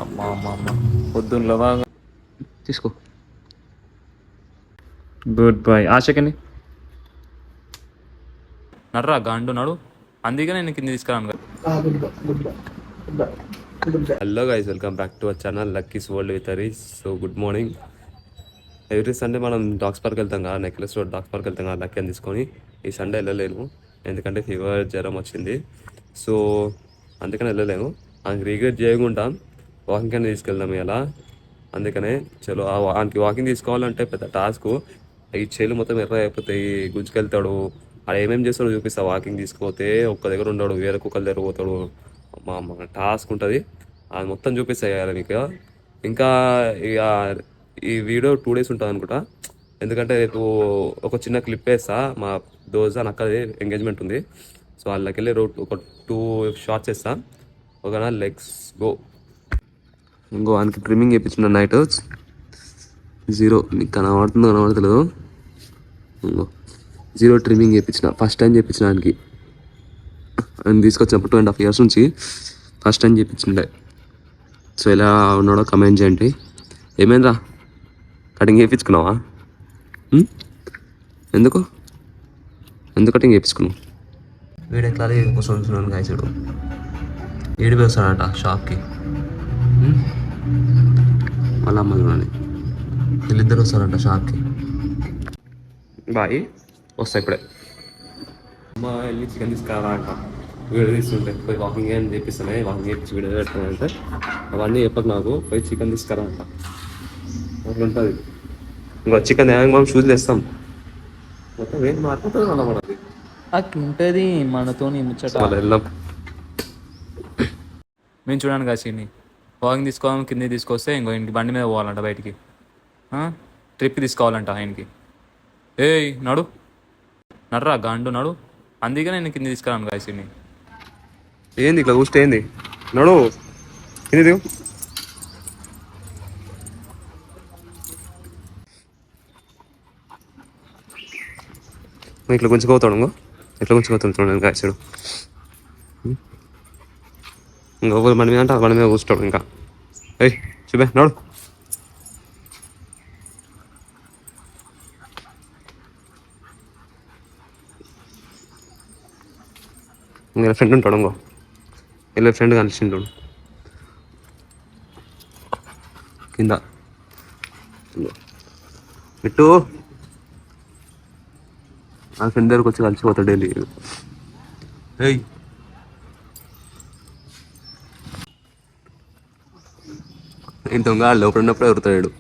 అమ్మ అమ్మ అమ్మ పొద్దున్నలో తీసుకో. Good bye. ఆశకని నడరా గాండు నడు, అందుకే నేను కింద తీసుకురాను కదా. Hello guys, welcome back to our channel Lucky's world with Harish. So good morning. Every Sunday మనం డాగ్స్ పార్క్ వెళ్తాం కదా, నెక్లెస్ రోడ్ డాగ్స్ పార్క్ వెళ్తాం కదా లక్కీ అని తీసుకొని. ఈ సండే వెళ్ళలేను ఎందుకంటే ఫీవర్ జ్వరం వచ్చింది. సో అందుకని వెళ్ళలేను. ఆయనకి రిగ్రెట్ చేయకుండా వాకింగ్ అని తీసుకెళ్దాం ఇలా. అందుకనే చలో ఆయనకి వాకింగ్ తీసుకోవాలంటే పెద్ద టాస్క్. ఈ చేలు మొత్తం ఎర్ర అయిపోతాయి, గుంజుకెళ్తాడు. అది ఏమేమి చేస్తాడో చూపిస్తా. వాకింగ్ తీసుకుపోతే ఒక్క దగ్గర ఉండడు, వేరే కుక్కల దగ్గర పోతాడు. మా టాస్క్ ఉంటుంది, అది మొత్తం చూపిస్తాయి మీకు. ఇంకా ఇక ఈ వీడియో 2 days ఉంటుంది అనుకుంటా. ఎందుకంటే రేపు ఒక చిన్న క్లిప్ వేస్తా. మా దోస్త్ అని అక్కది ఎంగేజ్మెంట్ ఉంది. సో వాళ్ళకి వెళ్ళి ఒక 2 షార్ట్స్ వేస్తా. ఓకేనా, లెగ్స్ గో. ఇంకో ఆయనకి ట్రిమ్మింగ్ చేయించిన నైట్ 0 నీకు కనబడతలేదు. ఇంకో 0 ట్రిమ్మింగ్ చేయించిన, ఫస్ట్ టైం చేయించిన ఆయనకి. ఆయన తీసుకొచ్చినప్పుడు 2.5 years నుంచి ఫస్ట్ టైం చేయించిండే. సో ఎలా ఉన్నాడో కమెంట్ చేయండి. ఏమైందిరా, కటింగ్ చేయించుకున్నావా? ఎందుకు కటింగ్ చేయించుకున్నావు? వీడు ఎట్లా కూర్చొని కాయచాడు. ఏడు వేస్తాడంట షాప్కి. వాళ్ళ అమ్మ చూడండి, వీళ్ళిద్దరు వస్తారంట షాప్కి. బాయ్ వస్తా ఇప్పుడే. అమ్మ వెళ్ళి చికెన్ తీసుకురా అంట. వీడియో తీస్తుంటాయి, పోయి వాకింగ్ అని చేపిస్తానే. వాకింగ్ చేపించి వీడియో పెట్టానంటే అవన్నీ చెప్పక నాకు. పోయి చికెన్ తీసుకురా అంట. అట్లా ఉంటుంది. ఇంకో చికెన్ మనం షూస్ వేస్తాం మొత్తం ఏం మాట్లాడుతుంది అలా మనది అట్లా ఉంటుంది మనతో ముచ్చట. వెళ్దాం. మేము చూడండి కాసిని వాకింగ్ తీసుకోవాలి, కింద తీసుకొస్తే ఇంకో ఇంటికి బండి మీద పోవాలంట బయటికి. ట్రిప్కి తీసుకోవాలంట ఆయనకి. ఏయ్ నడు, నడరా గాండు నడు, అందుకే నేను కింద తీసుకురాను కాసిని. ఏంది ఇట్లా కూర్చో, ఏంది నడు కింద దిగు. ఇట్లా కొంచెం పోతాడు. ఇట్లా కొంచెం పోతాడు చూడండి కాసాడు. ఇంకా మన మీద అంటే మన మీద కూర్చుంటాడు. ఇంకా ఏయ్ చూపే నడు. ఇంకా ఫ్రెండ్ ఉంటాడు. ఇలా ఫ్రెండ్ కలిసింటాడు కింద. ఇటు ఆ ఫ్రెండ్ దగ్గరకు వచ్చి కలిసిపోతాడు డైలీ. ఏయ్ నేను దొంగ లోపల ఉన్నప్పుడే ఎదురుతాడు.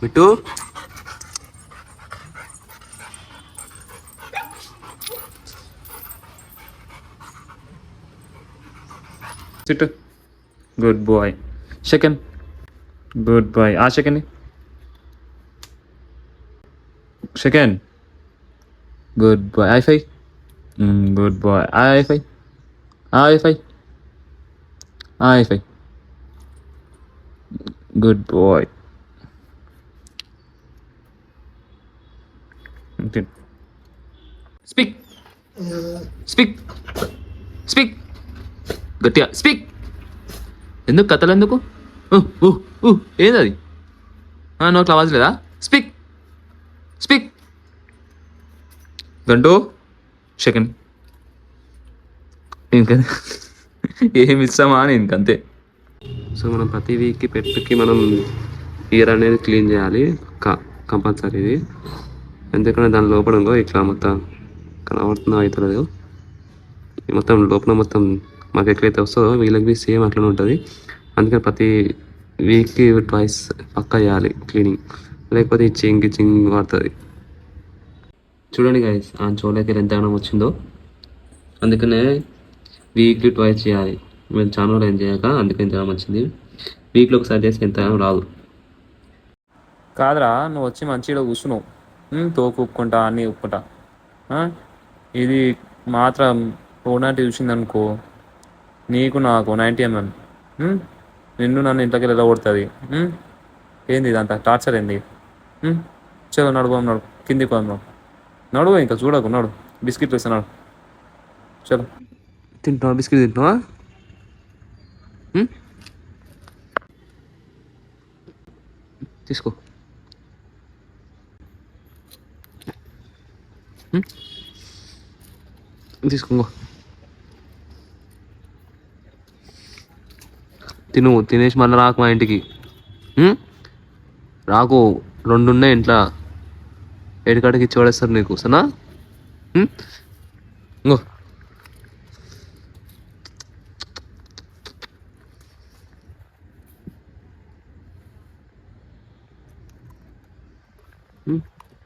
Mittu sit. Good boy. Second good boy. ఆ సెకండ్ గుడ్ బాయ్. ఐ5 గుడ్ బాయ్. ఐ5 good boy. Speak speak speak గట్టిగా స్పీక్. ఎందుకు కథలు ఎందుకు? ఏంది అది? నోట్లో ఆవాజ్ లేదా? స్పీక్ గంటూ సెకండ్. ఇంకా ఏమి ఇస్తామా అని ఇంకంతే. సో మనం ప్రతి వీక్కి పెట్టుకి మనం ఇయర్ అనేది క్లీన్ చేయాలి కంపల్సరీ. ఇది ఎందుకంటే దాని లోపల ఇట్లా మొత్తం కనబడుతుందో అవుతుంది. మొత్తం లోపల మొత్తం మాకు ఎక్కడైతే వస్తుందో వీళ్ళకి సేమ్ అట్లనే ఉంటుంది. అందుకని ప్రతి వీక్కి 2 పక్కా చేయాలి క్లీనింగ్, లేకపోతే చింగ్ పడుతుంది. చూడండి గైస్, ఆ చోలకి ఎంత గణం వచ్చిందో. అందుకనే వీక్లీ 2 చేయాలి. మేము ఛానల్ ఏం చేయక అందుకని ఎంత వచ్చింది. వీక్లో ఒకసారి చేస్తే ఎంత రాదు. కాదురా, నువ్వు వచ్చి మంచిగా కూర్చున్నావు, తోకు ఉప్పుకుంటా అన్నీ ఉప్పుకుంటా. ఇది మాత్రం ఓనాటి చూసిందనుకో, నీకు నాకు 90 mm. నిన్ను నన్ను ఇంట్లోకి వెళ్ళగొడుతుంది. ఏంది ఇదంతా టార్చర్ ఏంది? చలో నడువు, కిందికి పోదాం. నడువు ఇంకా చూడకు, నడు బిస్కెట్లు ఇస్తున్నాడు. చలో. తింటున్నావా బిస్కెట్ తింటున్నావా? తీసుకో. తీసుకో తిను. తినేసి మళ్ళీ రాకు మా ఇంటికి. రాకు, 2 ఉన్నాయి ఇంట్లో, ఏడికాడికి ఇచ్చి పడేస్తారు నీకు సనా. ఇంకో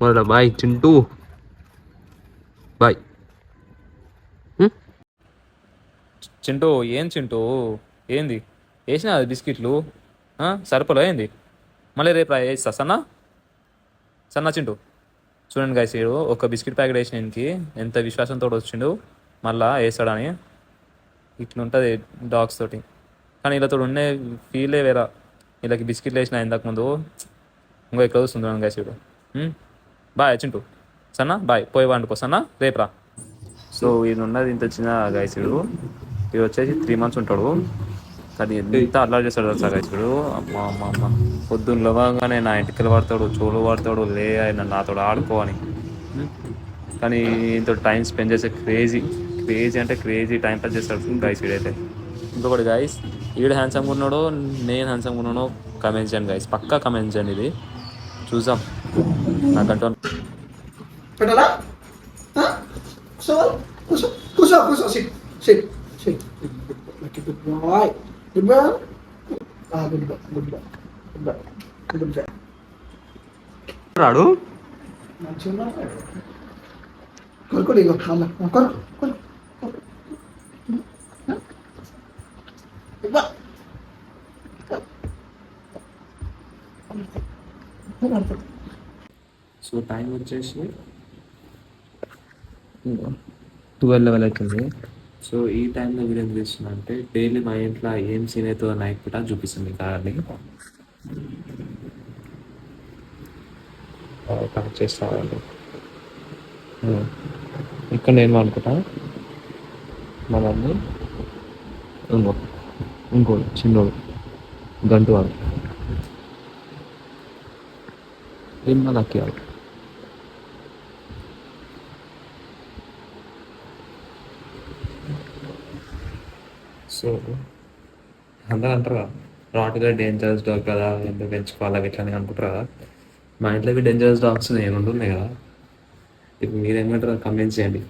మళ్ళా బాయ్ చింటూ, బాయ్. చింటూ ఏం చింటూ, ఏంది వేసినా అది బిస్కెట్లు సరిపోలే ఏంది? మళ్ళీ రేపు వేస్తా సన్నా. సన్నా చింటూ చూడండి గాయస్, ఒక బిస్కెట్ ప్యాకెట్ వేసినానికి ఎంత విశ్వాసంతో వచ్చిండు, మళ్ళా వేస్తాడని. ఇట్లుంటుంది డాగ్స్ తోటి. కానీ వీళ్ళతో ఉండే ఫీలే వేరా. వీళ్ళకి బిస్కెట్లు వేసిన ఇంతకుముందు ఇంకో ఎక్కడ వస్తుంది గాయస్ వీడు. బాయ్ చింటూ, సన్నా బాయ్, పోయి వండుకో సన్నా, రేపు రా. సో ఈయన ఉన్నది ఇంత చిన్న గాయస్ వీడు. ఇది వచ్చేసి 3 months ఉంటాడు. కానీ ఎంత అల్లరి చేస్తాడు తెలుసా గాయస్ వీడు. అమ్మ అమ్మ అమ్మ, పొద్దున్న లేవగానే నా ఇంటికి పడతాడు, చోలు పడతాడు, లే ఆయన నాతో ఆడుకో అని. కానీ ఇంత టైం స్పెండ్ చేసే క్రేజీ అంటే క్రేజీ టైం పాస్ చేస్తాడు గైస్ వీడైతే. ఇంకొకటి గైస్, ఈడు హ్యాండ్సమ్గా ఉన్నాడో నేను హ్యాండ్సమ్గా ఉన్నానో కమెంట్స్ చేయండి గైస్, పక్కా కమెంట్స్ చేయండి. ఇది చూసాం నాకంటూ. పెట్టాలా? కూర్చో, కూర్చో, కూర్చో, కూర్చో, sit, sit, sit. Good boy, good boy, good boy, good boy, good boy, good boy. రాడు మంచిగా కొనుక్కోడు, ఇగో మళ్ళా కొను, కొను. సో టైం వచ్చేసి 12 అవుతుంది. సో ఈ టైంలో వీడియో ఏం చేస్తున్నా అంటే, డైలీ మా ఇంట్లో ఏం సీన్ అవుతుందో నైట్ పూట చూపిస్తుంది కార్ని కనెక్ట్ చేస్తామండి. ఇక్కడ నేను అనుకుంటా మా మమ్మీ, ఇంకోడు చిన్నోడు గంటు వాడు ఏం నాకు వాడు. సో అందరూ అంటారు కదా, రాటుగా డేంజరస్ డాగ్ కదా, ఎందుకు పెంచుకోవాలి అవి ఇట్లా అని అనుకుంటారు కదా. మా ఇంట్లో డేంజరస్ డాగ్స్ నేను ఉంటున్నాయి కదా. ఇప్పుడు మీరేమంటారు కమెంట్స్ చేయండి.